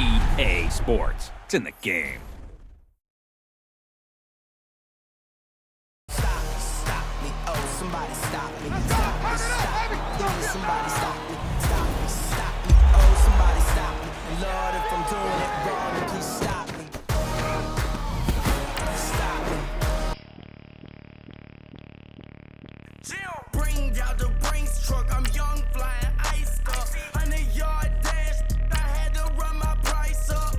EA Sports. It's in the game. Stop me, oh, somebody stop me. Stop me, stop me, yeah, somebody stop me. Stop me, oh, somebody stop me. Lord, if I'm doing it wrong, then please stop me. Stop me. Bring out the Brinks truck, I'm young, flying ice up. 100-yard dash, I had to run my price up.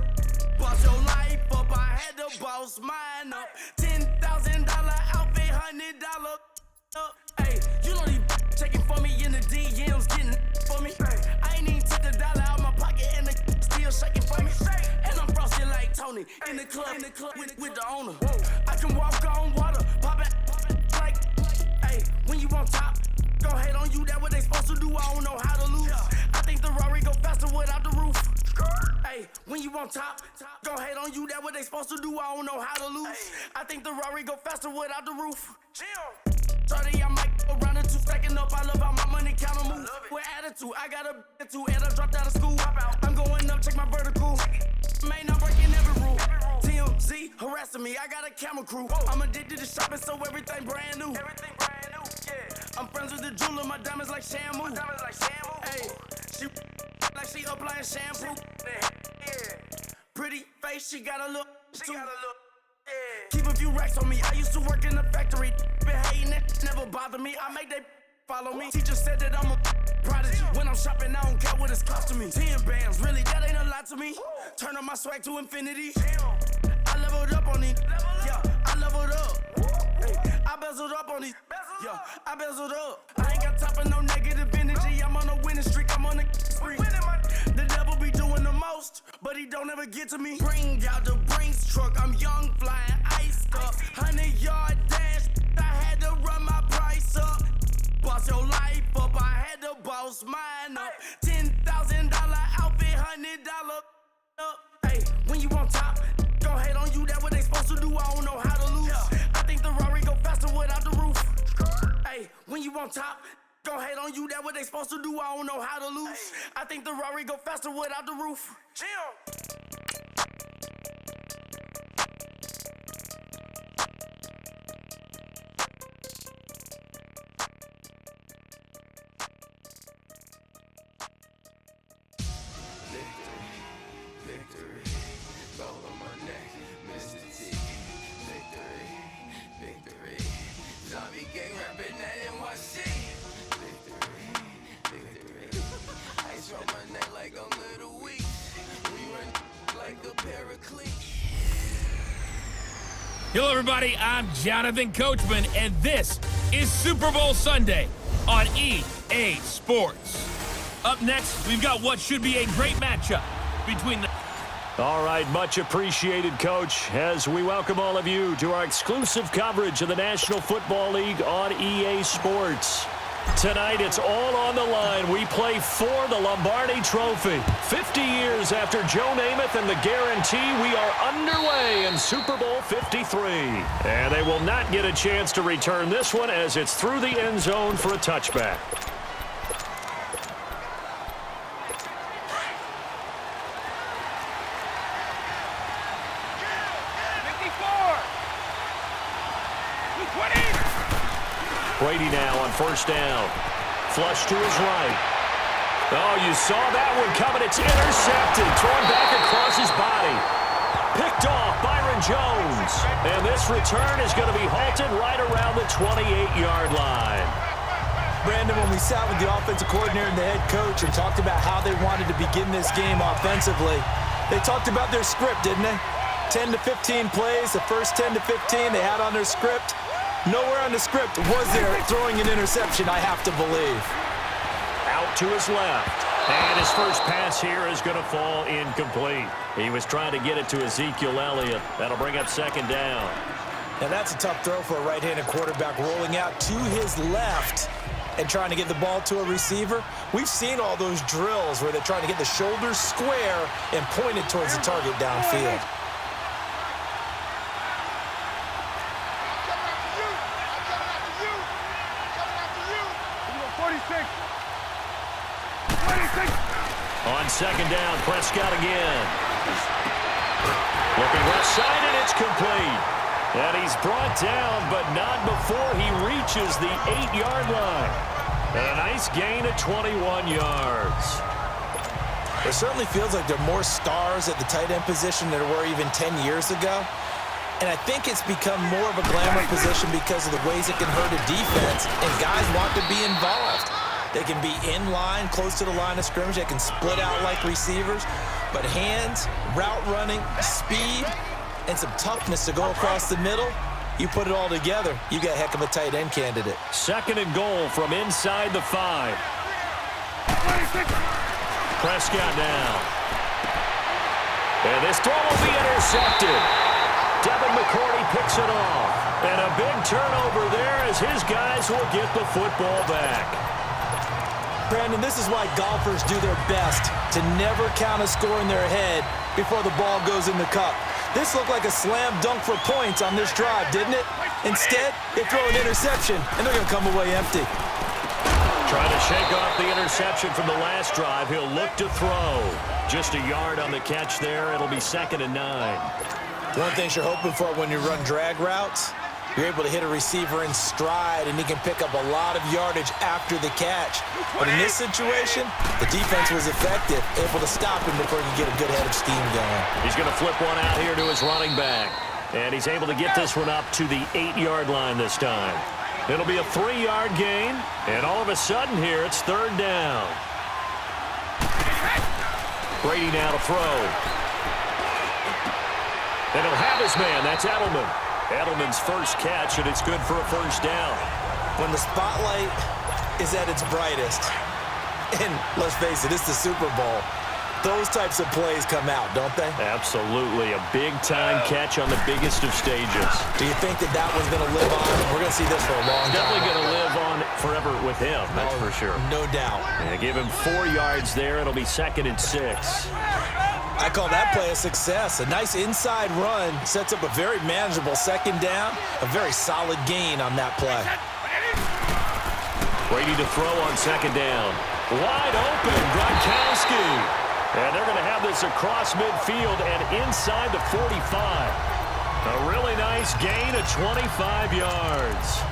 Boss your life up, I had to boss mine up. $10,000 outfit, $100 up. Hey, you know these checking for me in the DMs, getting for me. I ain't even took the dollar out my pocket and the still shaking for me. And I'm frosted like Tony in the club with the owner. I can walk on water, pop it like, hey, when you on top, go hate on you, that what they supposed to do, I don't know how to lose. I think the Rari go faster without the roof. Hey, when you on top, go hate on you, that what they supposed to do, I don't know how to lose. I think the Rari go faster without the roof. 30, I'm like around the two, stacking up, I love how my money counter move. With attitude, I got a attitude, and I dropped out of school. I'm going up, check my vertical. Man, I'm breaking every rule. TMZ harassing me, I got a camera crew. I'm addicted to shopping, so everything brand new. I'm friends with the jeweler, my diamonds like Shamu. Hey, she like she applying shampoo. Pretty face, she got a look too. Keep a few racks on me, I used to work in the factory. Been hating it, never bother me. I make they follow me. Teacher said that I'm a prodigy. When I'm shopping, I don't care what it's costing me. 10 bands, really, that ain't a lot to me. Turn on my swag to infinity. I leveled up on these. Yeah, I leveled up. Hey, I bezeled up on these. Yeah, I bezeled up. I ain't got time for no negative energy. I'm on a winning streak, I'm on a spree. The devil be doing the most, but he don't ever get to me. Bring out the Brinks truck, I'm young, flying ice up. 100-yard dash, I had to run my price up. Boss your life up, I had to boss mine up. $10,000 outfit, $100 up. Hey, when you on top, go hate on you, that what they supposed to do, I don't know how to lose. I think the Rari go faster without the roof. Hey, when you on top, go hate on you, that what they supposed to do, I don't know how to lose. I think the Rari go faster without the roof. Hello, everybody. I'm Jonathan Coachman, and this is Super Bowl Sunday on EA Sports. Up next, we've got what should be a great matchup between the... All right, much appreciated, Coach, as we welcome all of you to our exclusive coverage of the National Football League on EA Sports. Tonight, it's all on the line. We play for the Lombardi Trophy. 50 years after Joe Namath and the guarantee, we are underway in Super Bowl 53. And they will not get a chance to return this one as it's through the end zone for a touchback. Brady now on first down. Flush to his right. Oh, you saw that one coming. It's intercepted. Thrown back across his body. Picked off Byron Jones. And this return is going to be halted right around the 28-yard line. Brandon, when we sat with the offensive coordinator and the head coach and talked about how they wanted to begin this game offensively, they talked about their script, didn't they? 10 to 15 plays, the first 10 to 15 they had on their script. Nowhere on the script was there throwing an interception, I have to believe. Out to his left. And his first pass here is going to fall incomplete. He was trying to get it to Ezekiel Elliott. That'll bring up second down. And that's a tough throw for a right-handed quarterback, rolling out to his left and trying to get the ball to a receiver. We've seen all those drills where they're trying to get the shoulders square and pointed towards the target downfield. On second down, Prescott again. Looking left side, and it's complete. And he's brought down, but not before he reaches the 8-yard line. And a nice gain of 21 yards. It certainly feels like there are more stars at the tight end position than there were even 10 years ago. And I think it's become more of a glamour position because of the ways it can hurt a defense, and guys want to be involved. They can be in line, close to the line of scrimmage. They can split out like receivers. But hands, route running, speed, and some toughness to go across the middle, you put it all together, you got a heck of a tight end candidate. 2nd and goal from inside the 5. Prescott down. And this throw will be intercepted. Devin McCourty picks it off. And a big turnover there as his guys will get the football back. Brandon, this is why golfers do their best to never count a score in their head before the ball goes in the cup. This looked like a slam dunk for points on this drive, didn't it? Instead, they throw an interception, and they're going to come away empty. Trying to shake off the interception from the last drive. He'll look to throw. Just a yard on the catch there. It'll be 2nd and 9. One thing you're hoping for when you run drag routes, you're able to hit a receiver in stride, and he can pick up a lot of yardage after the catch. But in this situation, the defense was effective, able to stop him before he could get a good head of steam going. He's going to flip one out here to his running back. And he's able to get this one up to the 8-yard line this time. It'll be a 3-yard gain, and all of a sudden here, it's 3rd down. Brady now to throw. And he'll have his man. That's Edelman. Edelman's first catch, and it's good for a 1st down. When the spotlight is at its brightest, and let's face it, it's the Super Bowl, those types of plays come out, don't they? Absolutely. A big-time catch on the biggest of stages. Do you think that one's going to live on? We're going to see this for a long time. Definitely going to live on forever with him, that's for sure. No doubt. And give him 4 yards there. It'll be 2nd and 6. I call that play a success. A nice inside run sets up a very manageable 2nd down, a very solid gain on that play. Brady to throw on 2nd down. Wide open, Gronkowski. And they're going to have this across midfield and inside the 45. A really nice gain of 25 yards.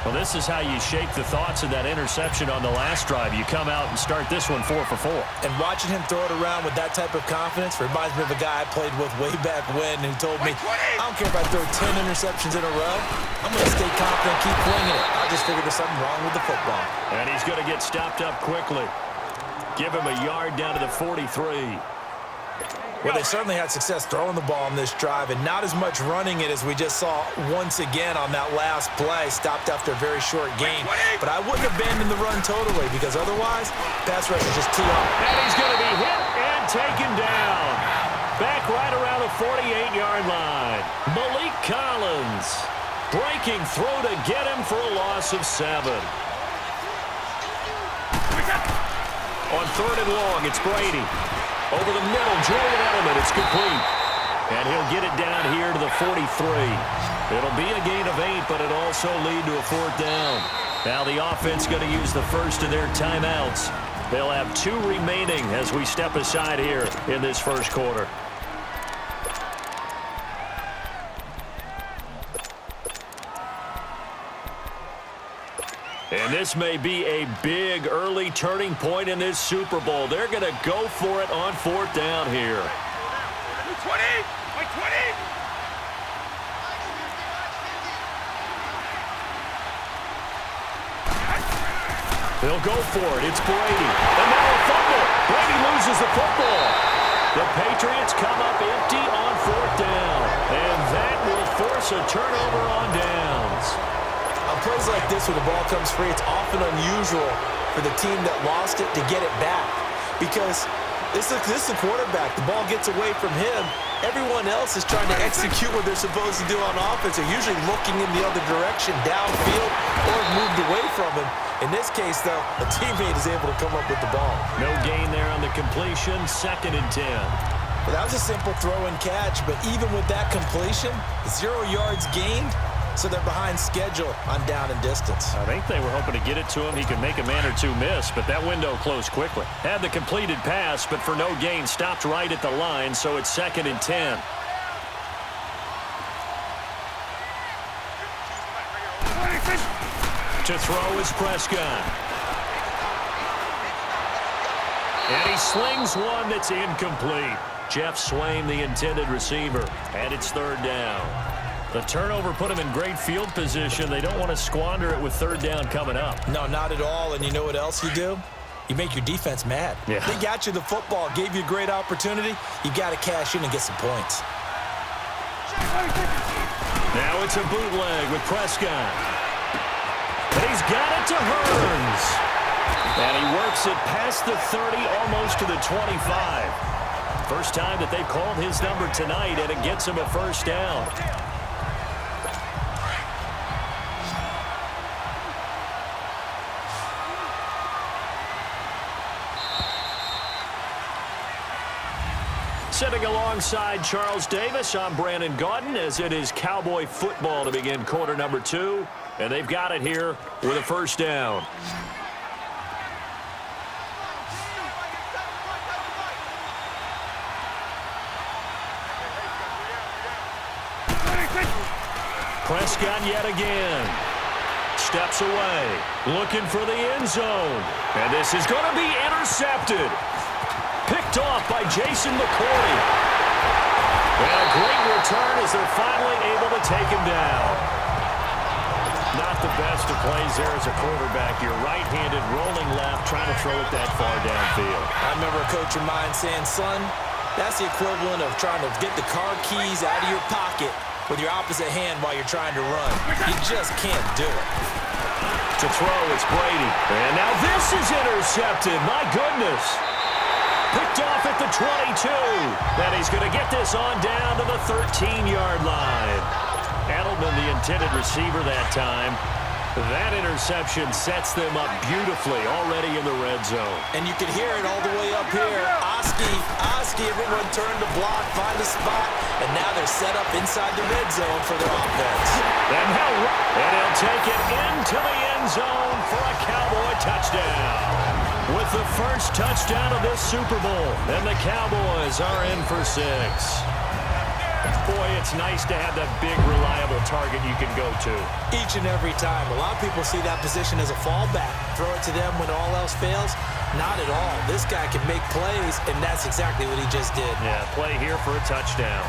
Well, this is how you shake the thoughts of that interception on the last drive. You come out and start this one 4 for 4. And watching him throw it around with that type of confidence reminds me of a guy I played with way back when who told me, I don't care if I throw 10 interceptions in a row. I'm going to stay confident, keep winging it. I just figured there's something wrong with the football. And he's going to get stopped up quickly. Give him a yard down to the 43. Well, they certainly had success throwing the ball on this drive, and not as much running it as we just saw once again on that last play, stopped after a very short gain. But I wouldn't abandon the run totally, because otherwise, pass rush is just too hard. And he's going to be hit and taken down. Back right around the 48-yard line. Malik Collins breaking through to get him for a loss of 7. On 3rd and long, it's Brady. Over the middle, Julian Edelman, it's complete. And he'll get it down here to the 43. It'll be a gain of 8, but it'll also lead to a 4th down. Now the offense going to use the first of their timeouts. They'll have 2 remaining as we step aside here in this first quarter. And this may be a big early turning point in this Super Bowl. They're going to go for it on 4th down here. 20! 20! They'll go for it. It's Brady. And now a fumble. Brady loses the football. The Patriots come up empty on 4th down. And that will force a turnover on downs. On plays like this where the ball comes free, it's often unusual for the team that lost it to get it back. Because this is the quarterback. The ball gets away from him. Everyone else is trying to execute what they're supposed to do on offense. They're usually looking in the other direction, downfield, or moved away from him. In this case, though, a teammate is able to come up with the ball. No gain there on the completion, 2nd and 10. Well, that was a simple throw and catch, but even with that completion, 0 yards gained, so they're behind schedule on down and distance. I think they were hoping to get it to him. He could make a man or two miss, but that window closed quickly. Had the completed pass, but for no gain, stopped right at the line, so it's 2nd and 10. To throw is Prescott. And he slings one that's incomplete. Jeff Swain, the intended receiver, and it's 3rd down. The turnover put him in great field position. They don't want to squander it with 3rd down coming up. No, not at all. And you know what else you do? You make your defense mad. Yeah. They got you the football, gave you a great opportunity. You got to cash in and get some points. Now it's a bootleg with Prescott. And he's got it to Hearns. And he works it past the 30, almost to the 25. First time that they've called his number tonight, and it gets him a 1st down. Sitting alongside Charles Davis, I'm Brandon Gaudin, as it is Cowboy football to begin quarter number 2. And they've got it here with a 1st down. Prescott yet again. Steps away. Looking for the end zone. And this is going to be intercepted. Picked off by Jason McCoy. And a great return as they're finally able to take him down. Not the best of plays there as a quarterback. You're right-handed, rolling left, trying to throw it that far downfield. I remember a coach of mine saying, son, that's the equivalent of trying to get the car keys out of your pocket with your opposite hand while you're trying to run. You just can't do it. To throw, it's Brady. And now this is intercepted. My goodness. Picked off at the 22. And he's going to get this on down to the 13-yard line. Edelman, the intended receiver that time. That interception sets them up beautifully already in the red zone. And you can hear it all the way up here. Oski, everyone turned to block, find a spot, and now they're set up inside the red zone for their offense. And he'll take it into the end zone for a Cowboy touchdown. With the first touchdown of this Super Bowl, and the Cowboys are in for 6. Boy, it's nice to have that big, reliable target you can go to. Each and every time. A lot of people see that position as a fallback. Throw it to them when all else fails. Not at all. This guy can make plays, and that's exactly what he just did. Yeah, play here for a touchdown.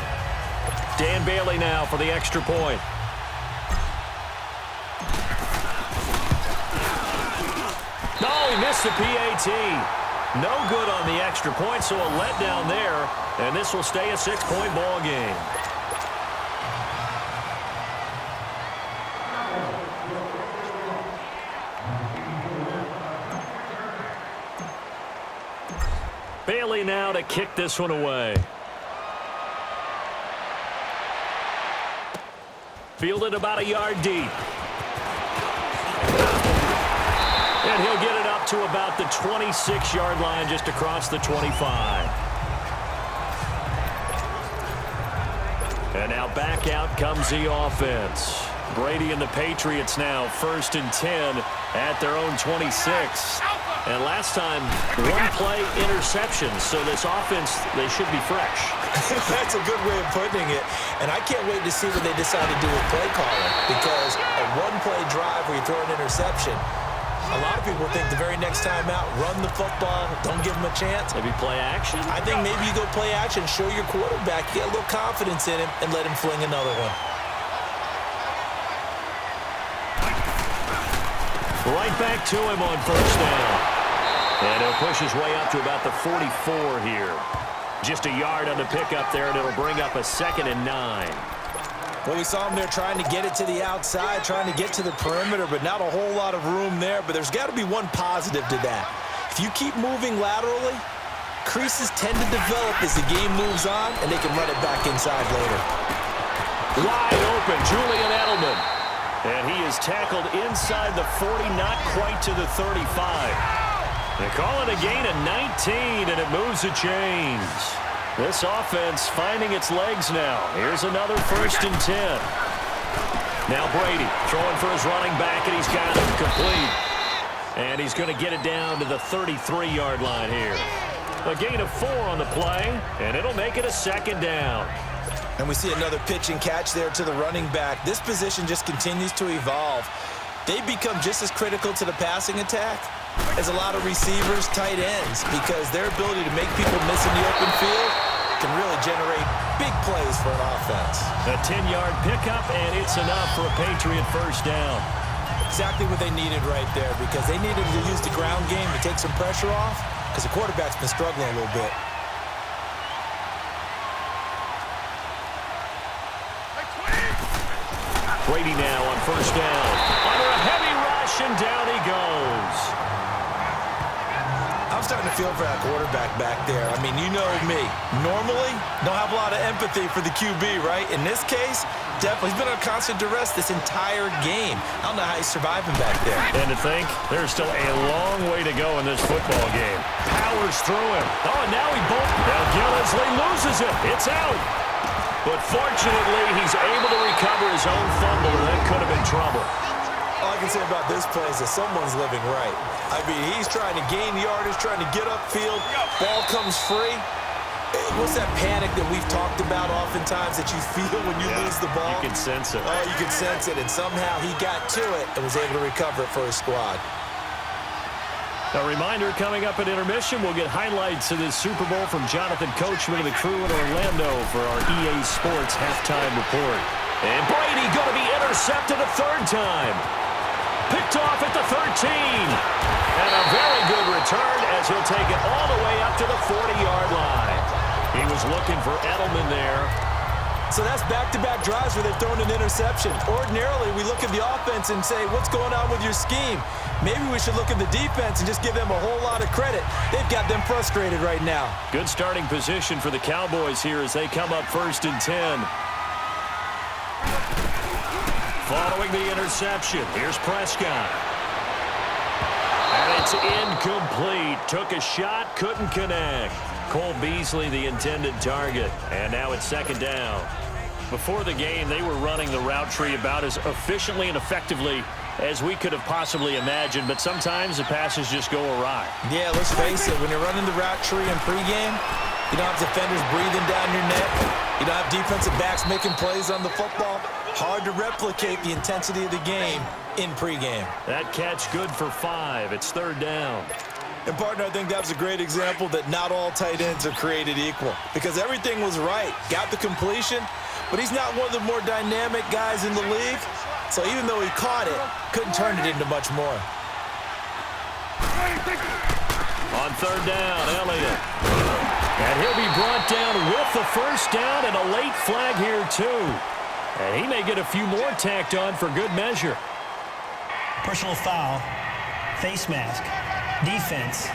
Dan Bailey now for the extra point. No, he missed the PAT. No good on the extra point, so a letdown there, and this will stay a 6-point ball game. Bailey now to kick this one away. Fielded about a yard deep. And he'll get it up to about the 26-yard line, just across the 25. And now back out comes the offense. Brady and the Patriots now 1st and 10 at their own 26. And last time, one-play interception. So this offense, they should be fresh. That's a good way of putting it. And I can't wait to see what they decide to do with play calling. Because a one-play drive where you throw an interception, a lot of people think the very next time out, run the football, don't give them a chance. Maybe play action? I think maybe you go play action, show your quarterback, get a little confidence in him, and let him fling another one. Right back to him on 1st down. And he'll push his way up to about the 44 here. Just a yard on the pickup there, and it'll bring up a 2nd and 9. Well, we saw him there trying to get it to the outside, trying to get to the perimeter, but not a whole lot of room there. But there's got to be one positive to that. If you keep moving laterally, creases tend to develop as the game moves on, and they can run it back inside later. Wide open, Julian Edelman. And he is tackled inside the 40, not quite to the 35. They call it a gain of 19, and it moves the chains. This offense finding its legs now. Here's another 1st and 10. Now Brady throwing for his running back, and he's got it complete. And he's going to get it down to the 33-yard line here. A gain of 4 on the play, and it'll make it a second down. And we see another pitch and catch there to the running back. This position just continues to evolve. They become just as critical to the passing attack as a lot of receivers, tight ends, because their ability to make people miss in the open field can really generate big plays for an offense. A 10-yard pickup, and it's enough for a Patriot first down. Exactly what they needed right there, because they needed to use the ground game to take some pressure off, because the quarterback's been struggling a little bit. Brady now on first down. Under a heavy rush, and down he goes. I'm starting to feel for that quarterback back there. I mean, you know me. Normally, don't have a lot of empathy for the QB, right? In this case, definitely. He's been under constant duress this entire game. I don't know how he's surviving back there. And to think, there's still a long way to go in this football game. Powers through him. Oh, and now he Now Gillisley loses it. It's out. But fortunately, he's able to recover his own fumble, and that could have been trouble. All I can say about this play is that someone's living right. I mean, he's trying to gain yardage, trying to get upfield. Ball comes free. What's that panic that we've talked about oftentimes that you feel when you lose the ball? You can sense it. Oh, you can sense it. And somehow he got to it and was able to recover it for his squad. A reminder, coming up at intermission, we'll get highlights of this Super Bowl from Jonathan Coachman and the crew in Orlando for our EA Sports halftime report. And Brady going to be intercepted a third time. Picked off at the 13. And a very good return as he'll take it all the way up to the 40-yard line. He was looking for Edelman there. So that's back-to-back drives where they've thrown an interception. Ordinarily, we look at the offense and say, what's going on with your scheme? Maybe we should look at the defense and just give them a whole lot of credit. They've got them frustrated right now. Good starting position for the Cowboys here as they come up 1st and 10. Following the interception, here's Prescott. And it's incomplete. Took a shot, couldn't connect. Cole Beasley, the intended target. And now it's 2nd down. Before the game, they were running the route tree about as efficiently and effectively as we could have possibly imagined, but sometimes the passes just go awry. Yeah, let's face it, when you're running the route tree in pregame, you don't have defenders breathing down your neck. You don't have defensive backs making plays on the football. Hard to replicate the intensity of the game in pregame. That catch good for 5. It's 3rd down. And, partner, I think that was a great example that not all tight ends are created equal because everything was right. Got the completion, but he's not one of the more dynamic guys in the league. So even though he caught it, couldn't turn it into much more. On 3rd down, Elliott. And he'll be brought down with the first down and a late flag here, too. And he may get a few more tacked on for good measure. Personal foul, face mask, defense.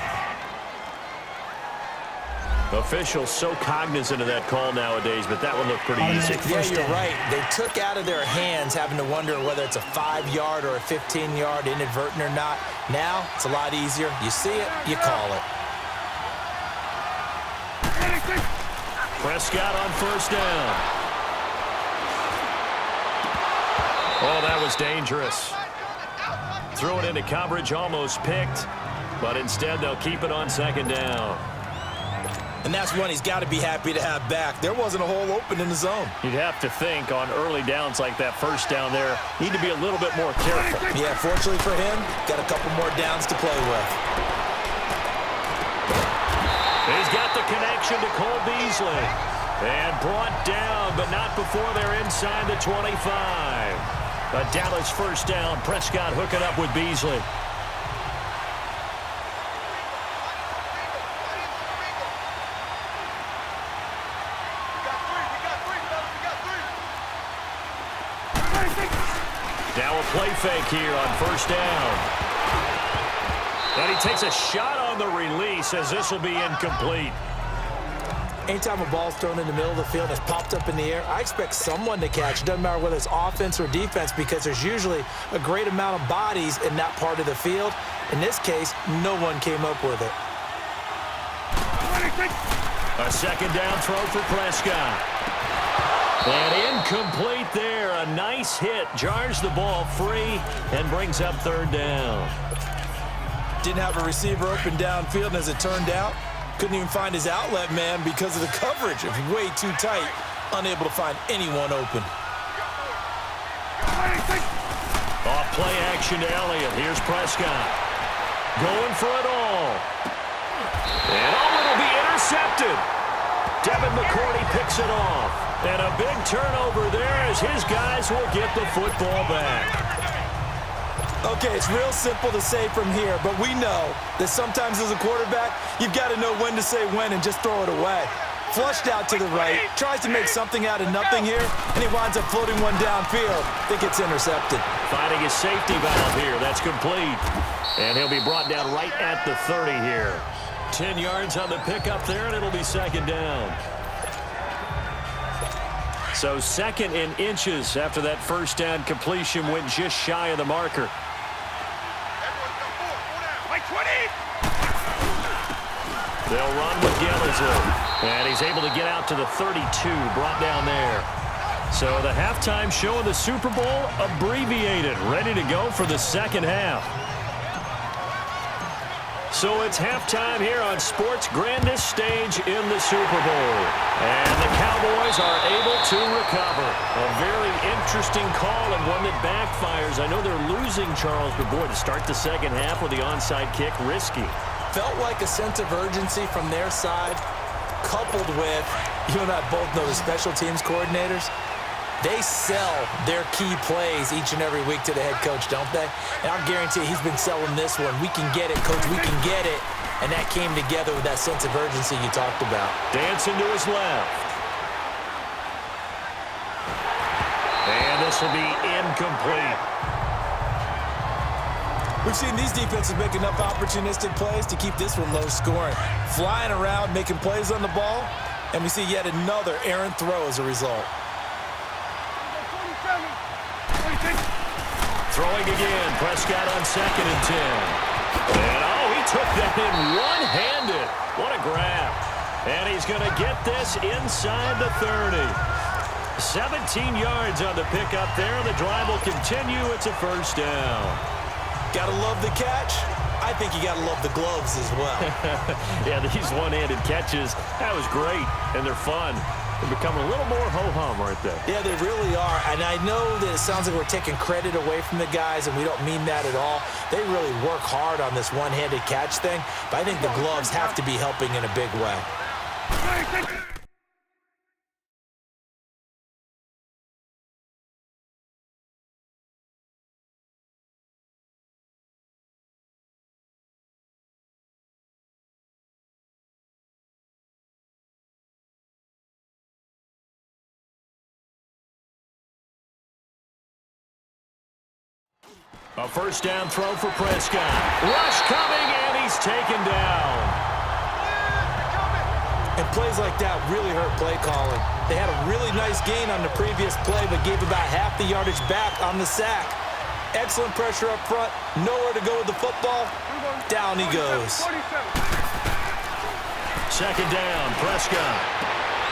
Officials so cognizant of that call nowadays, but that one looked pretty easy. Yeah, you're right. They took out of their hands having to wonder whether it's a 5-yard or a 15-yard inadvertent or not. Now, it's a lot easier. You see it, you call it. Prescott on 1st down. Oh, that was dangerous. Threw it into coverage, almost picked, but instead they'll keep it on 2nd down. And that's one he's got to be happy to have back. There wasn't a hole open in the zone. You'd have to think on early downs like that first down there, need to be a little bit more careful. Yeah, fortunately for him, got a couple more downs to play with. He's got the connection to Cole Beasley. And brought down, but not before they're inside the 25. A Dallas first down. Prescott hooking up with Beasley. Now a play fake here on 1st down. And he takes a shot on the release as this will be incomplete. Anytime a ball's thrown in the middle of the field and it's popped up in the air, I expect someone to catch. It doesn't matter whether it's offense or defense because there's usually a great amount of bodies in that part of the field. In this case, no one came up with it. A 2nd down throw for Prescott. And incomplete there. a nice hit, jars the ball free, and brings up third down. Didn't have a receiver open downfield, and as it turned out, couldn't even find his outlet man because of the coverage. It was way too tight, unable to find anyone open. Off play action to Elliott. Here's Prescott. Going for it all. And it'll be intercepted. Devin McCourty picks it off. And a big turnover there as his guys will get the football back. Okay, it's real simple to say from here, but we know that sometimes as a quarterback, you've got to know when to say when and just throw it away. Flushed out to the right, tries to make something out of nothing here, and he winds up floating one downfield. I think it's intercepted. Finding his safety valve here. That's complete. And he'll be brought down right at the 30 here. 10 yards on the pickup there, and it'll be second down. So second in inches after that first down completion went just shy of the marker. They'll run with Gillisley. And he's able to get out to the 32, brought down there. So the halftime show of the Super Bowl abbreviated, ready to go for the second half. So it's halftime here on sports' grandest stage in the Super Bowl. And the Cowboys are able to recover. A very interesting call and one that backfires. I know they're losing, Charles, but boy, to start the second half with the onside kick, risky. Felt like a sense of urgency from their side, coupled with, you and I both know the special teams coordinators, they sell their key plays each and every week to the head coach, don't they? And I'll guarantee he's been selling this one. We can get it, coach, we can get it. And that came together with that sense of urgency you talked about. Dancing to his left. And this will be incomplete. We've seen these defenses make enough opportunistic plays to keep this one low scoring. Flying around, making plays on the ball, and we see yet another errant throw as a result. Throwing again, Prescott on 2nd and 10. And he took that in one-handed. What a grab. And he's going to get this inside the 30. 17 yards on the pickup there. The drive will continue. It's a first down. Gotta love the catch. I think you gotta love the gloves as well. Yeah, these one-handed catches, that was great, and they're fun. They're becoming a little more ho-hum, aren't they? Yeah, they really are. And I know that it sounds like we're taking credit away from the guys, and we don't mean that at all. They really work hard on this one-handed catch thing, but I think the gloves have to be helping in a big way. A first down throw for Prescott. Rush coming, and he's taken down. And plays like that really hurt play calling. They had a really nice gain on the previous play, but gave about half the yardage back on the sack. Excellent pressure up front. Nowhere to go with the football. Down he goes. Second down, Prescott.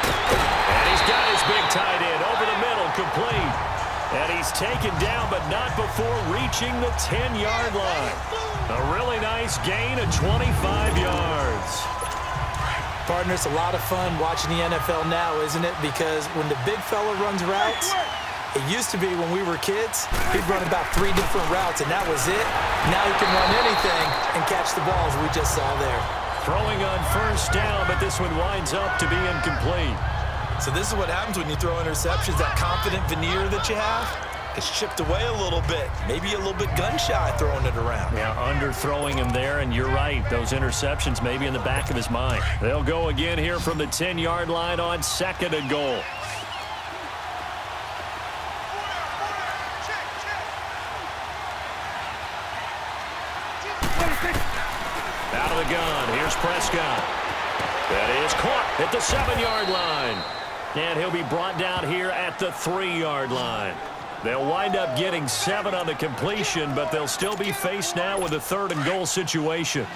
And he's got his big tight end over the middle, complete. And he's taken down, but not before reaching the 10-yard line. A really nice gain of 25 yards. Partner, it's a lot of fun watching the NFL now, isn't it? Because when the big fella runs routes, it used to be when we were kids, he'd run about 3 different routes, and that was it. Now he can run anything and catch the balls we just saw there. Throwing on first down, but this one winds up to be incomplete. So this is what happens when you throw interceptions. That confident veneer that you have gets chipped away a little bit. Maybe a little bit gun-shy throwing it around. Yeah, underthrowing him there, and you're right. Those interceptions may be in the back of his mind. They'll go again here from the 10-yard line on 2nd and goal. Out of the gun, here's Prescott. That is caught at the 7-yard line. And he'll be brought down here at the 3-yard line. They'll wind up getting 7 on the completion, but they'll still be faced now with a 3rd and goal situation.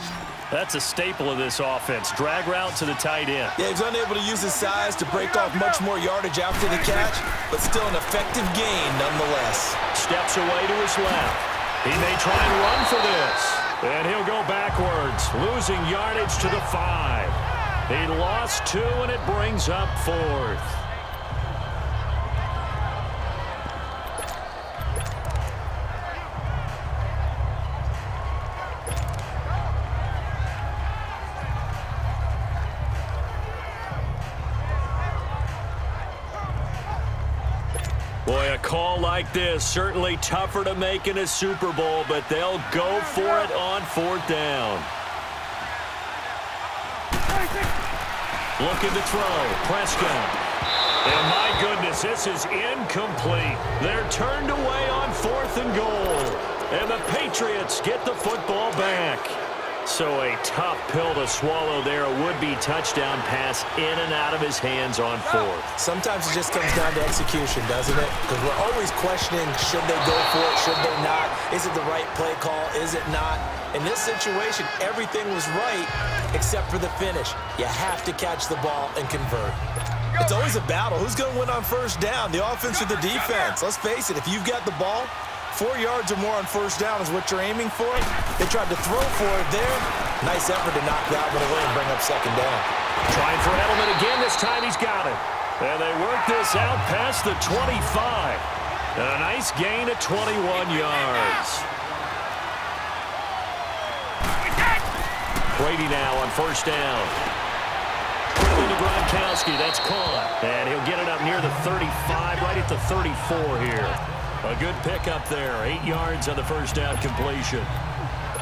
That's a staple of this offense. Drag route to the tight end. Yeah, he's unable to use his size to break off much more yardage after the catch, but still an effective gain nonetheless. Steps away to his left. He may try and run for this. And he'll go backwards, losing yardage to the 5. He lost 2, and it brings up 4th. Boy, a call like this, certainly tougher to make in a Super Bowl, but they'll go for it on 4th down. Looking to throw. Prescott. And my goodness, this is incomplete. They're turned away on 4th and goal. And the Patriots get the football back. So a tough pill to swallow there. A would-be touchdown pass in and out of his hands on 4th. Sometimes it just comes down to execution, doesn't it? Because we're always questioning, should they go for it, should they not? Is it the right play call, is it not? In this situation, everything was right except for the finish. You have to catch the ball and convert. It's always a battle. Who's going to win on 1st down, the offense or the defense? Let's face it, if you've got the ball, 4 yards or more on 1st down is what you're aiming for. They tried to throw for it there. Nice effort to knock that one away and bring up 2nd down. Trying for Edelman again. This time he's got it. And they work this out past the 25. And a nice gain of 21 yards. Brady now on 1st down. Quickly to Gronkowski. That's caught. And he'll get it up near the 35, right at the 34 here. A good pickup there. 8 yards on the 1st down completion.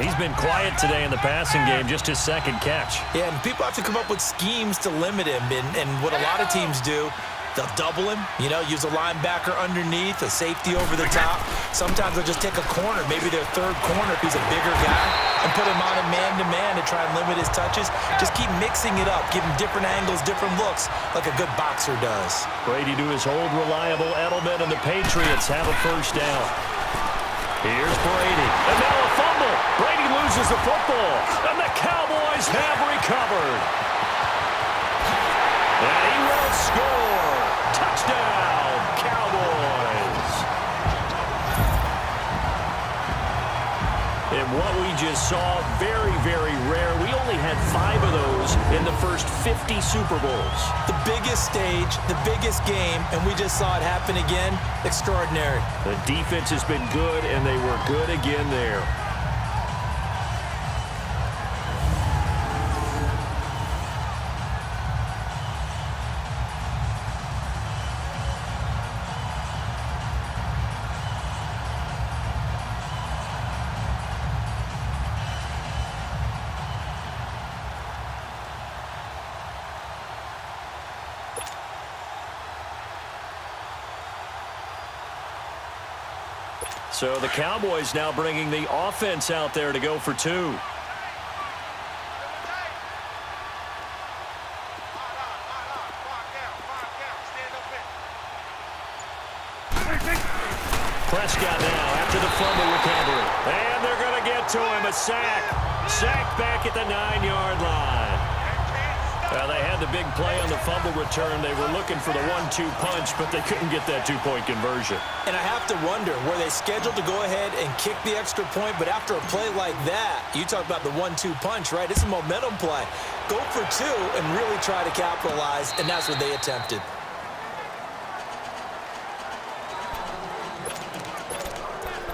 He's been quiet today in the passing game, just his 2nd catch. Yeah, and people have to come up with schemes to limit him. And what a lot of teams do, they'll double him, use a linebacker underneath, a safety over the top. Sometimes they'll just take a corner, maybe their 3rd corner if he's a bigger guy, and put him on a man-to-man to try and limit his touches. Just keep mixing it up, give him different angles, different looks, like a good boxer does. Brady to his old reliable Edelman, and the Patriots have a 1st down. Here's Brady, and now a fumble. Brady loses the football, and the Cowboys have recovered. And he will score. Touchdown, Cowboys. And what we just saw, very, very rare. We only had 5 of those in the first 50 Super Bowls. The biggest stage, the biggest game, and we just saw it happen again. Extraordinary. The defense has been good, and they were good again there. So the Cowboys now bringing the offense out there to go for 2. Prescott now after the fumble recovery. And they're going to get to him. A sack. Sacked back at the 9-yard line. Well, they had the big play on the fumble return. They were looking for the 1-2 punch, but they couldn't get that 2-point conversion. And I have to wonder, were they scheduled to go ahead and kick the extra point? But after a play like that, you talk about the 1-2 punch, right? It's a momentum play. Go for 2 and really try to capitalize, and that's what they attempted.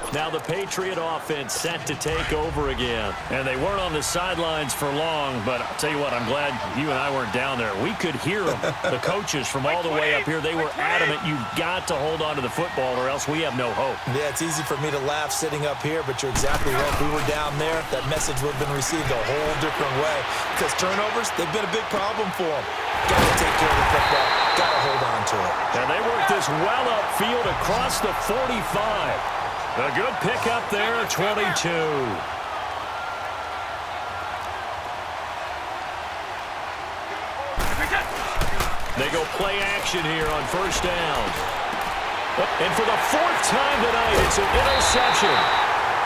Now the Patriot offense set to take over again. And they weren't on the sidelines for long, but I'll tell you what, I'm glad you and I weren't down there. We could hear them. The coaches from all the way up here, they were adamant, you've got to hold on to the football or else we have no hope. Yeah, it's easy for me to laugh sitting up here, but you're exactly right. If we were down there, that message would have been received a whole different way. Because turnovers, they've been a big problem for them. Got to take care of the football. Got to hold on to it. And they work this well upfield across the 45. A good pickup there, 22. They go play action here on 1st down. And for the fourth time tonight, it's an interception.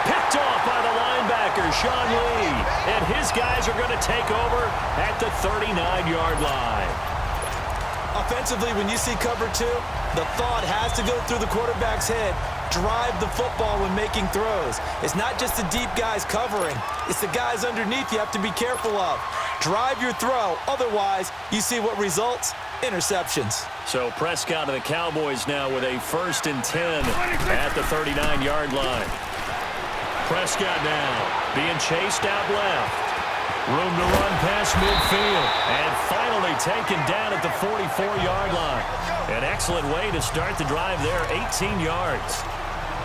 Picked off by the linebacker, Sean Lee. And his guys are going to take over at the 39-yard line. Offensively, when you see cover two, the thought has to go through the quarterback's head. Drive the football when making throws. It's not just the deep guys covering. It's the guys underneath you have to be careful of. Drive your throw. Otherwise, you see what results? Interceptions. So Prescott of the Cowboys now with a 1st and 10 at the 39-yard line. Prescott now being chased out left. Room to run past midfield. And finally taken down at the 44-yard line. An excellent way to start the drive there, 18 yards.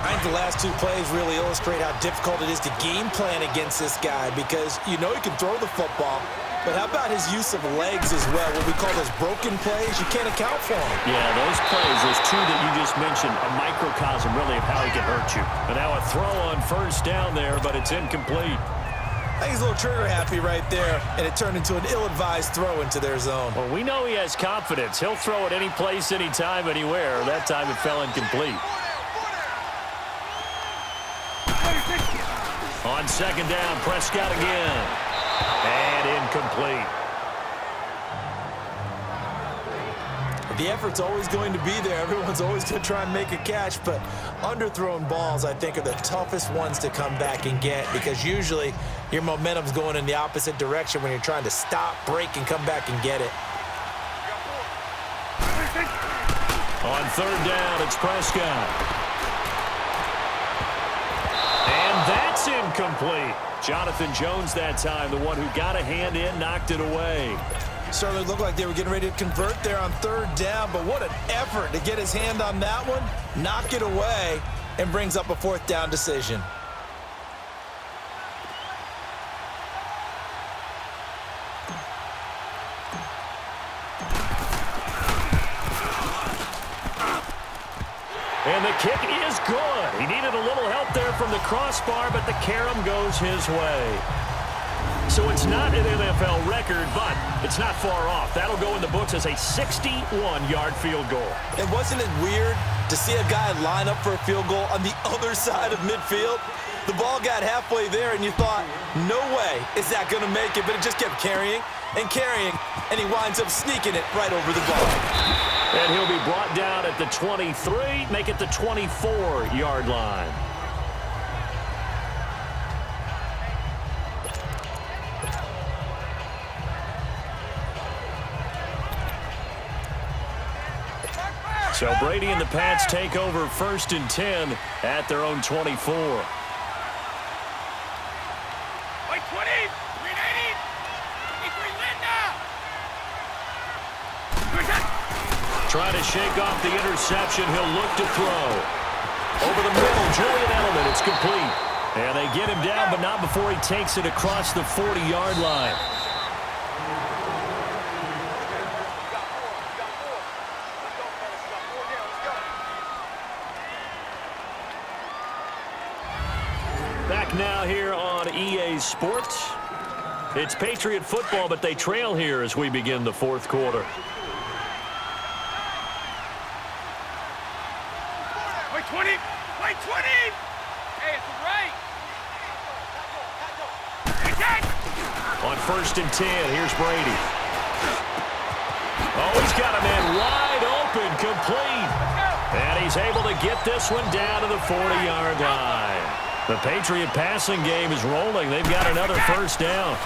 I think the last two plays really illustrate how difficult it is to game plan against this guy because you know he can throw the football, but how about his use of legs as well? What we call those broken plays, you can't account for them. Yeah, those plays, those two that you just mentioned, a microcosm really of how he can hurt you. And now a throw on 1st down there, but it's incomplete. I think he's a little trigger happy right there, and it turned into an ill-advised throw into their zone. Well, we know he has confidence. He'll throw it any place, anytime, anywhere. That time it fell incomplete. On 2nd down, Prescott again. And incomplete. The effort's always going to be there. Everyone's always going to try and make a catch, but underthrown balls, I think, are the toughest ones to come back and get because usually your momentum's going in the opposite direction when you're trying to stop, break, and come back and get it. On 3rd down, it's Prescott. And that's incomplete. Jonathan Jones that time, the one who got a hand in, knocked it away. Certainly looked like they were getting ready to convert there on 3rd down, but what an effort to get his hand on that one, knock it away, and brings up a 4th down decision. And the kick is good. He needed a little help there from the crossbar, but the carom goes his way. So it's not an NFL record, but it's not far off. That'll go in the books as a 61-yard field goal. And wasn't it weird to see a guy line up for a field goal on the other side of midfield? The ball got halfway there, and you thought, no way is that going to make it, but it just kept carrying and carrying, and he winds up sneaking it right over the ball. And he'll be brought down at the 23, make it the 24-yard line. So Brady and the Pats take over 1st and 10 at their own 24. Trying to shake off the interception. He'll look to throw. Over the middle, Julian Edelman. It's complete. And they get him down, but not before he takes it across the 40-yard line. Back now here on EA Sports. It's Patriot football, but they trail here as we begin the 4th quarter. Play 20! Hey, it's right! On 1st and 10, here's Brady. Oh, he's got a man wide open, complete. And he's able to get this one down to the 40-yard line. The Patriot passing game is rolling. They've got another 1st down.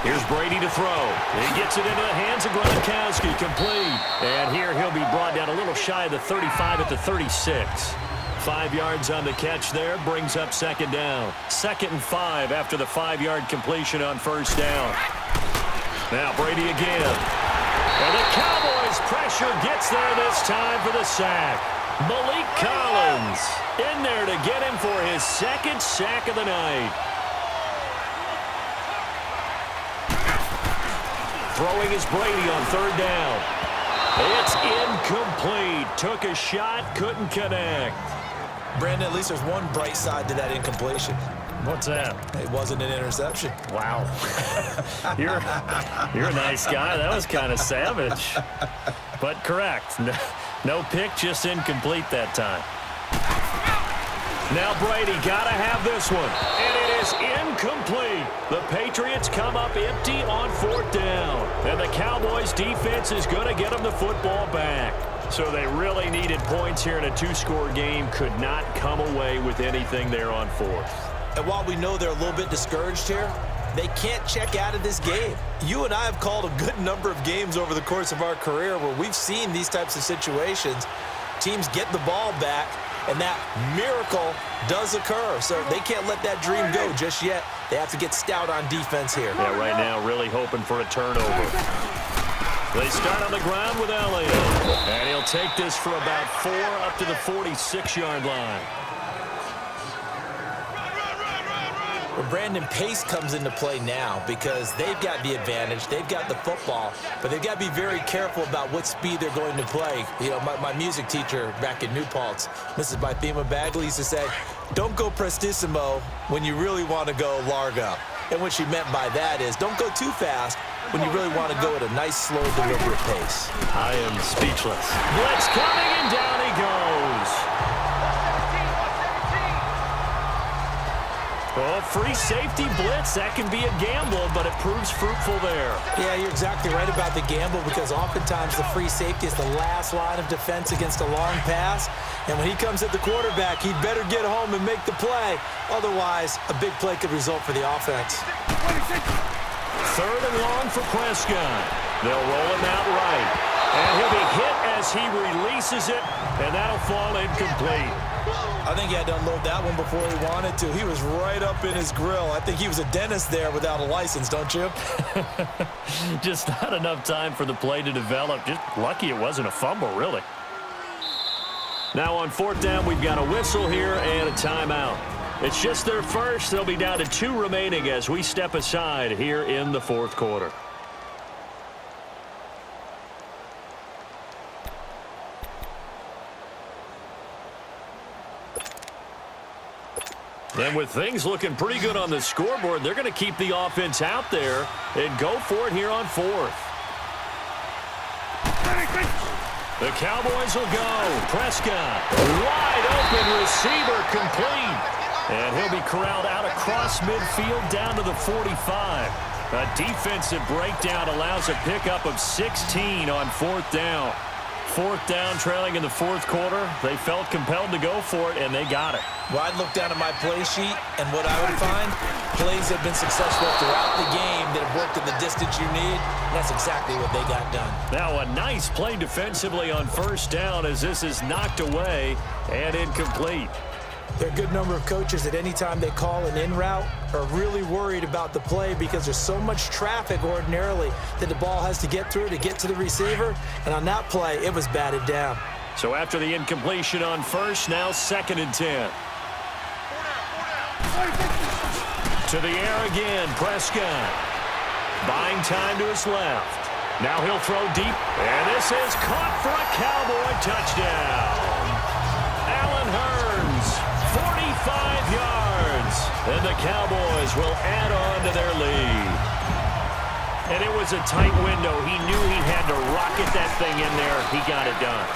Here's Brady to throw. He gets it into the hands of Gronkowski, complete. And here he'll be brought down a little shy of the 35 at the 36. 5 yards on the catch there, brings up 2nd down. 2nd and 5 after the 5-yard completion on 1st down. Now Brady again. And the Cowboys pressure gets there this time for the sack. Malik Collins in there to get him for his 2nd sack of the night. Throwing is Brady on 3rd down. It's incomplete. Took a shot, couldn't connect. Brandon, at least there's one bright side to that incompletion. What's that? It wasn't an interception. Wow. You're a nice guy. That was kind of savage. But correct. No pick, just incomplete that time. Now Brady got to have this one, and it is incomplete. The Patriots come up empty on 4th down, and the Cowboys' defense is going to get them the football back. So they really needed points here in a 2-score game, could not come away with anything there on 4th. And while we know they're a little bit discouraged here, they can't check out of this game. You and I have called a good number of games over the course of our career where we've seen these types of situations. Teams get the ball back, and that miracle does occur. So they can't let that dream go just yet. They have to get stout on defense here. Yeah, right now really hoping for a turnover. They start on the ground with Elliott. And he'll take this for about 4 up to the 46-yard line. Well, Brandon, pace comes into play now because they've got the advantage. They've got the football, but they've got to be very careful about what speed they're going to play. You know, my music teacher back in New Paltz, Mrs. Bythema Bagley, used to say, don't go prestissimo when you really want to go largo. And what she meant by that is don't go too fast when you really want to go at a nice, slow, deliberate pace. I am speechless. Blitz coming, and down he goes. Oh, free safety blitz. That can be a gamble, but it proves fruitful there. Yeah, you're exactly right about the gamble because oftentimes the free safety is the last line of defense against a long pass. And when he comes at the quarterback, he'd better get home and make the play. Otherwise, a big play could result for the offense. 3rd and long for Prescott. They'll roll him out right. And he'll be hit as he releases it, and that'll fall incomplete. I think he had to unload that one before he wanted to. He was right up in his grill. I think he was a dentist there without a license, don't you? Just not enough time for the play to develop. Just lucky it wasn't a fumble, really. Now on 4th down, we've got a whistle here and a timeout. It's just their first. They'll be down to 2 remaining as we step aside here in the 4th quarter. And with things looking pretty good on the scoreboard, they're going to keep the offense out there and go for it here on 4th. The Cowboys will go. Prescott, wide open receiver, complete. And he'll be corralled out across midfield down to the 45. A defensive breakdown allows a pickup of 16 on 4th down. 4th down, trailing in the 4th quarter. They felt compelled to go for it, and they got it. Well, I'd look down at my play sheet, and what I would find, plays have been successful throughout the game that have worked at the distance you need. And that's exactly what they got done. Now a nice play defensively on 1st down as this is knocked away and incomplete. There are a good number of coaches that any time they call an in route are really worried about the play because there's so much traffic ordinarily that the ball has to get through to get to the receiver. And on that play, it was batted down. So after the incompletion on 1st, now 2nd and 10. To the air again, Prescott. Buying time to his left. Now he'll throw deep, and this is caught for a Cowboy touchdown. Allen Hurns, 45 yards, and the Cowboys will add on to their lead. And it was a tight window. He knew he had to rocket that thing in there. He got it done.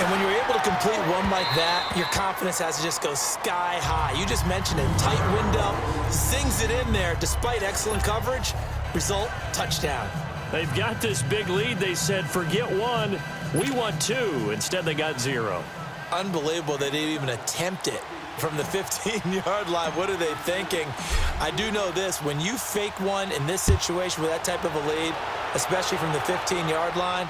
And when you're able to complete one like that, your confidence has to just go sky high. You just mentioned it. Tight window, zings it in there despite excellent coverage. Result, touchdown. They've got this big lead. They said, forget one, we want 2. Instead, they got 0. Unbelievable they didn't even attempt it from the 15-yard line. What are they thinking? I do know this. When you fake one in this situation with that type of a lead, especially from the 15-yard line,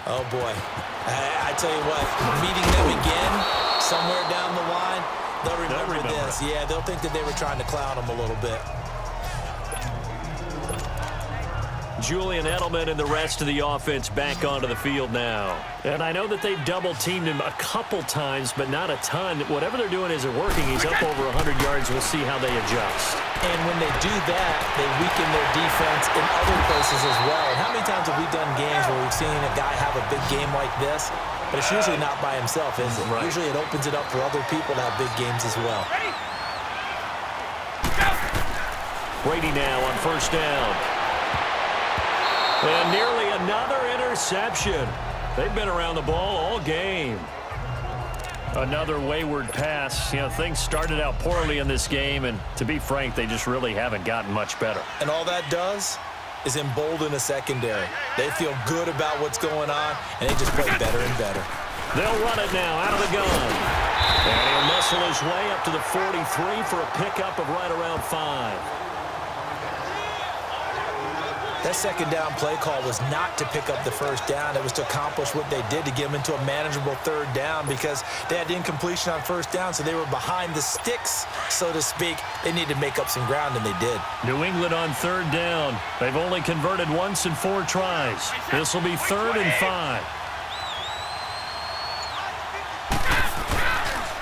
oh, boy. I tell you what, meeting them again somewhere down the line, they'll remember this. Yeah, they'll think that they were trying to clown them a little bit. Julian Edelman and the rest of the offense back onto the field now. And I know that they've double-teamed him a couple times, but not a ton. Whatever they're doing isn't working. He's up over 100 yards. We'll see how they adjust. And when they do that, they weaken their defense in other places as well. And how many times have we done games where we've seen a guy have a big game like this? But it's usually not by himself, is it? Right. Usually it opens it up for other people to have big games as well. Brady now on 1st down. And nearly another interception. They've been around the ball all game. Another wayward pass. You know, things started out poorly in this game, and to be frank, they just really haven't gotten much better. And all that does is embolden a secondary. They feel good about what's going on, and they just play better and better. They'll run it now out of the gun. And he'll muscle his way up to the 43 for a pickup of right around 5. That second down play call was not to pick up the first down. It was to accomplish what they did, to get them into a manageable third down, because they had incompletion on first down, so they were behind the sticks, so to speak. They needed to make up some ground, and they did. New England on third down. They've only converted once in 4 tries. This will be 3rd and 5.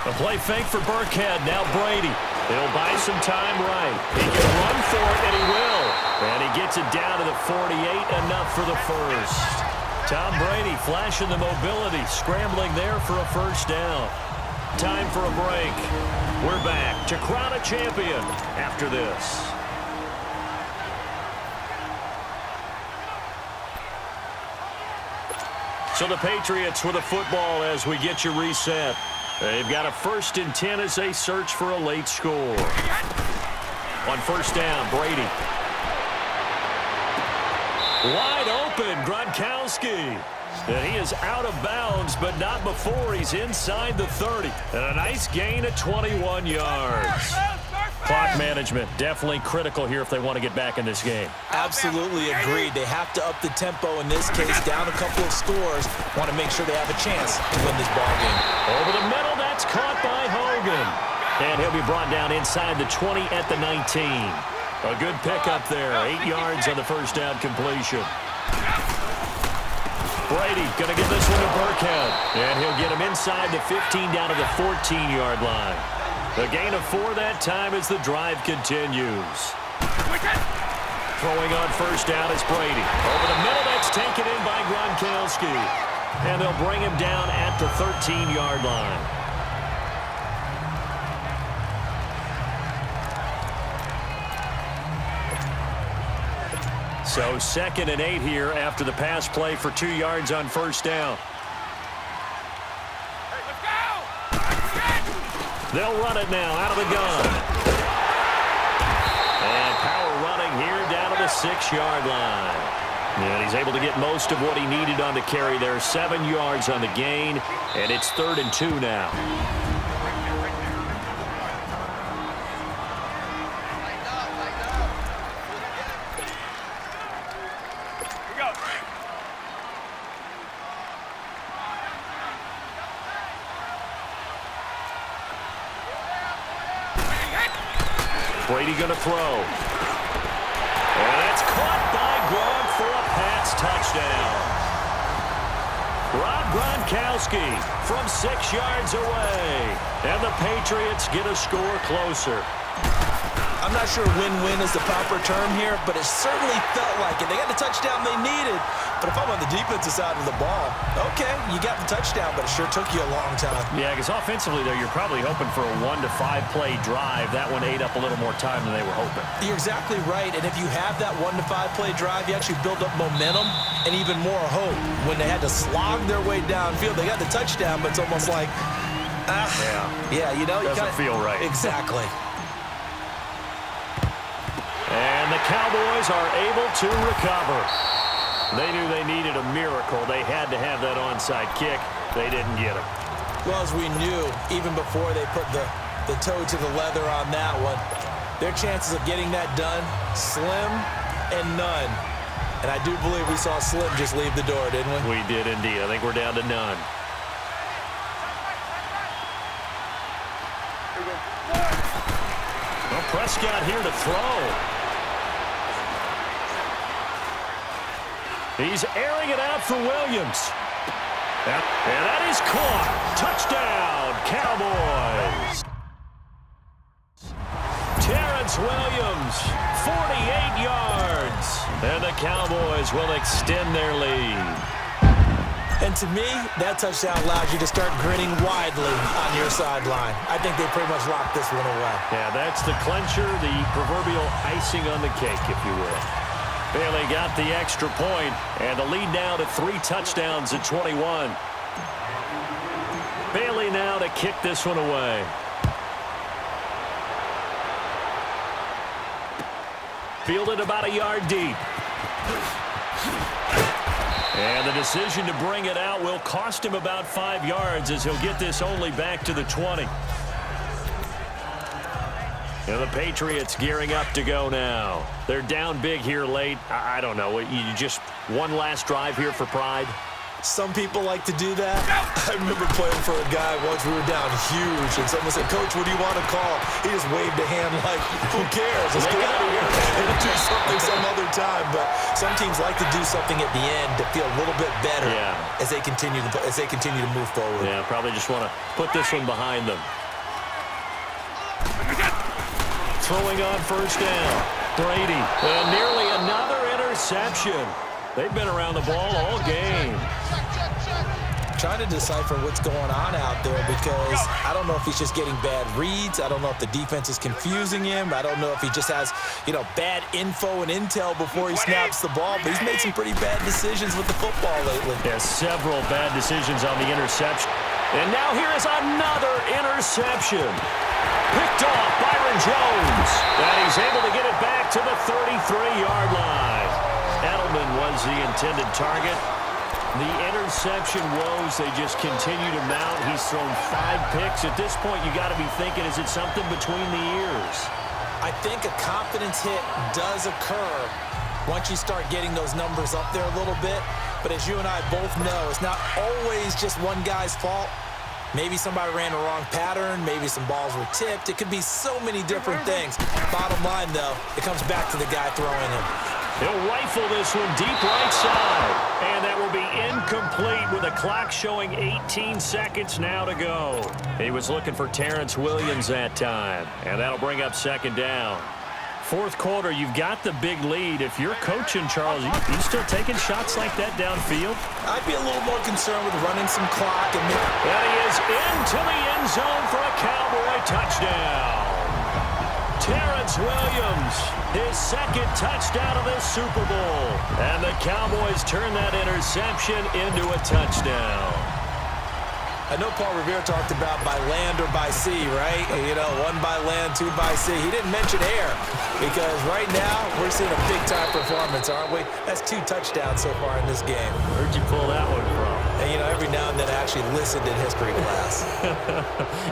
A play fake for Burkhead. Now Brady. He'll buy some time right. He can run for it, and he will. And he gets it down to the 48, enough for the first. Tom Brady flashing the mobility, scrambling there for a first down. Time for a break. We're back to crown a champion after this. So the Patriots with a football as we get you reset. They've got a 1st and 10 as they search for a late score. On first down, Brady. Wide open, Gronkowski. And he is out of bounds, but not before he's inside the 30. And a nice gain of 21 yards. Clock management, definitely critical here if they want to get back in this game. Absolutely agreed. They have to up the tempo in this case, down a couple of scores. Want to make sure they have a chance to win this ball game. Over the middle, that's caught by Hogan. And he'll be brought down inside the 20 at the 19. A good pickup there, 8 yards on the first down completion. Brady going to get this one to Burkhead. And he'll get him inside the 15 down to the 14-yard line. The gain of 4 that time as the drive continues. Throwing on first down is Brady. Over the middle, that's taken in by Gronkowski. And they'll bring him down at the 13-yard line. So 2nd and 8 here after the pass play for 2 yards on first down. They'll run it now out of the gun. And power running here down to the 6-yard line. And he's able to get most of what he needed on the carry there. 7 yards on the gain, and it's 3rd and 2 now. Brady going to throw. And that's caught by Gronk for a pass touchdown. Rob Gronkowski from 6 yards away. And the Patriots get a score closer. I'm not sure win-win is the proper term here, but it certainly felt like it. They got the touchdown they needed. But if I'm on the defensive side of the ball, okay, you got the touchdown, but it sure took you a long time. Yeah, because offensively, though, you're probably hoping for a 1 to 5 play drive. That one ate up a little more time than they were hoping. You're exactly right, and if you have that 1 to 5 play drive, you actually build up momentum and even more hope. When they had to slog their way downfield, they got the touchdown, but it's almost like, yeah, you know, doesn't feel right. Exactly. And the Cowboys are able to recover. They knew they needed a miracle. They had to have that onside kick. They didn't get it. Well, as we knew, even before they put the toe to the leather on that one, their chances of getting that done, slim and none. And I do believe we saw Slim just leave the door, didn't we? We did indeed. I think we're down to none. Well, Prescott here to throw. He's airing it out for Williams. And that is caught. Touchdown, Cowboys. Terrence Williams, 48 yards. And the Cowboys will extend their lead. And to me, that touchdown allows you to start grinning widely on your sideline. I think they pretty much locked this one away. Yeah, that's the clincher, the proverbial icing on the cake, if you will. Bailey got the extra point, and the lead now to 3 touchdowns at 21. Bailey now to kick this one away. Fielded about a yard deep. And the decision to bring it out will cost him about 5 yards as he'll get this only back to the 20. And the Patriots gearing up to go now. They're down big here late. I don't know. You just one last drive here for pride? Some people like to do that. I remember playing for a guy once. We were down huge, and someone said, "Coach, what do you want to call?" He just waved a hand like, "Who cares? Let's get out of here and do something some other time." But some teams like to do something at the end to feel a little bit better as they continue to move forward. Yeah, probably just want to put this one behind them. Throwing on first down. Brady. And nearly another interception. They've been around the ball all game. Trying to decipher what's going on out there because I don't know if he's just getting bad reads. I don't know if the defense is confusing him. I don't know if he just has, bad info and intel before he snaps the ball. But he's made some pretty bad decisions with the football lately. Yeah, several bad decisions on the interception. And now here is another interception. Picked off Byron Jones. And he's able to get it back to the 33-yard line. Edelman was the intended target. The interception woes, they just continue to mount. He's thrown 5 picks. At this point, you got to be thinking, is it something between the ears? I think a confidence hit does occur once you start getting those numbers up there a little bit. But as you and I both know, it's not always just one guy's fault. Maybe somebody ran the wrong pattern. Maybe some balls were tipped. It could be so many different things. Bottom line, though, it comes back to the guy throwing him. He'll rifle this one deep right side. And that will be incomplete with the clock showing 18 seconds now to go. He was looking for Terrence Williams that time. And that'll bring up second down. Fourth quarter, you've got the big lead. If you're coaching, Charles, you still taking shots like that downfield? I'd be a little more concerned with running some clock. And he is into the end zone for a Cowboy touchdown. Terrence Williams, his second touchdown of this Super Bowl. And the Cowboys turn that interception into a touchdown. I know Paul Revere talked about by land or by sea, right? 1 by land, 2 by sea. He didn't mention air because right now we're seeing a big-time performance, aren't we? That's 2 touchdowns so far in this game. Where'd you pull that one from? And, every now and then I actually listened in history class.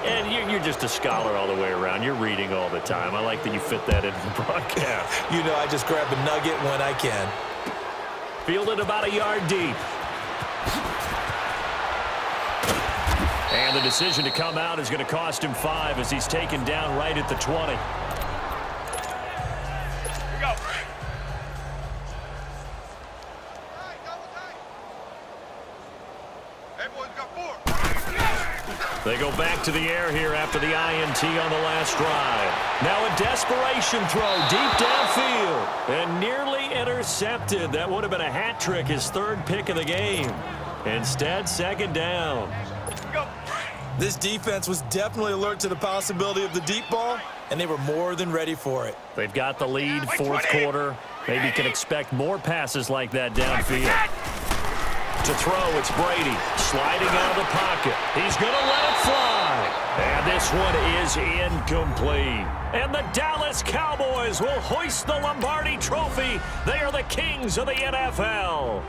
And you're just a scholar all the way around. You're reading all the time. I like that you fit that into the broadcast. I just grab a nugget when I can. Fielded about a yard deep. And the decision to come out is going to cost him 5 as he's taken down right at the 20. Here we go. Hey, boys, got 4. They go back to the air here after the INT on the last drive. Now a desperation throw deep downfield and nearly intercepted. That would have been a hat trick, his 3rd pick of the game. Instead, second down. This defense was definitely alert to the possibility of the deep ball, and they were more than ready for it. They've got the lead, 4th quarter. Maybe can expect more passes like that downfield. To throw, it's Brady sliding out of the pocket. He's going to let it fly. And this one is incomplete. And the Dallas Cowboys will hoist the Lombardi Trophy. They are the kings of the NFL.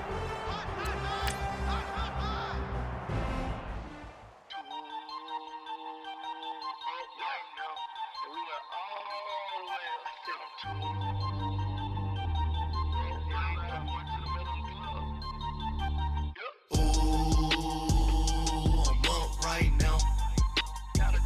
We were all the way up to